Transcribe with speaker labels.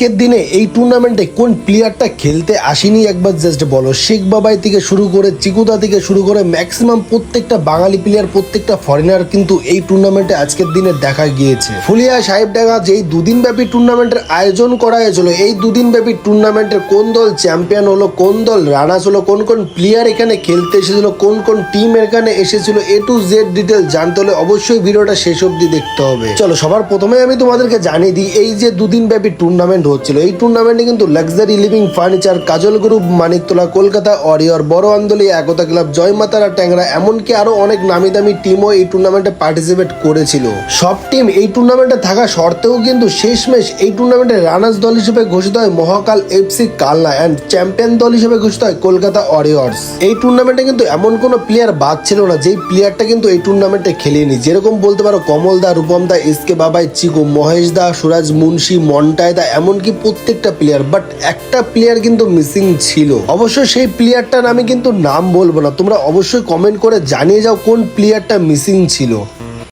Speaker 1: আজকের দিনে এই টুর্নামেন্টে কোন প্লেয়ারটা খেলতে আসেনি একবার জাস্ট বলো। শেখ বাবাই থেকে শুরু করে চিকুদা থেকে শুরু করে ম্যাক্সিমাম প্রত্যেকটা বাঙালি প্লেয়ার, প্রত্যেকটা ফরেনার কিন্তু এই টুর্নামেন্টে আজকের দিনে দেখা গিয়েছে। ফুলিয়া সাহেবডাঙ্গা যেই দুদিন ব্যাপী টুর্নামেন্টের আয়োজন করা হয়েছিল, এই দুদিন ব্যাপী টুর্নামেন্টের কোন দল চ্যাম্পিয়ন হলো, কোন দল রানার্স হলো, কোন কোন প্লেয়ার এখানে খেলতে এসেছিল, কোন কোন টিম এখানে এসেছিল, এ টু জেড ডিটেল জানতে হলে অবশ্যই ভিডিওটা শেষ অবধি দেখতে হবে। চলো সবার প্রথমে আমি তোমাদেরকে জানিয়ে দিই, এই যে দুদিন ব্যাপী টুর্নামেন্ট হচ্ছিল, এই টুর্নামেন্টে কিন্তু লাক্সারি লিভিং ফার্নিচার, কাজল গ্রুপ, মানিকতলা, কলকাতা ওয়ারিয়র, বড় আন্দোলি, একতা ক্লাব, জয়মাতারা, ট্যাংরা, এমনকি আরো অনেক নামি দামি টিমও এই টুর্নামেন্টে পার্টিসিপেট করেছিল। সব টিম এই টুর্নামেন্টে থাকা সত্ত্বেও কিন্তু শেষমেশ এই টুর্নামেন্টে রানার্স দল হিসেবে ঘোষিত হয় মহাকাল এফসি কালনা অ্যান্ড চ্যাম্পিয়ন দল হিসেবে ঘোষিত হয় কলকাতা ওয়ারিয়র্স। এই টুর্নামেন্টে কিন্তু এমন কোনো প্লেয়ার বাদ ছিল না যেই প্লেয়ারটা কিন্তু এই টুর্নামেন্টে খেলেনি। যেরকম বলতে পারো কমল দা, রূপম দা, এসকে বাবাই, চিকু, মহেশ দা, সুরাজ মুন্সি, মন্টায় দা, এমনকি প্রত্যেকটা প্লেয়ার, বাট একটা প্লেয়ার কিন্তু মিসিং ছিল। অবশ্য সেই প্লেয়ারটার আমি কিন্তু নাম বলবো না, তোমরা অবশ্যই কমেন্ট করে জানিয়ে যাও কোন প্লেয়ারটা মিসিং ছিল।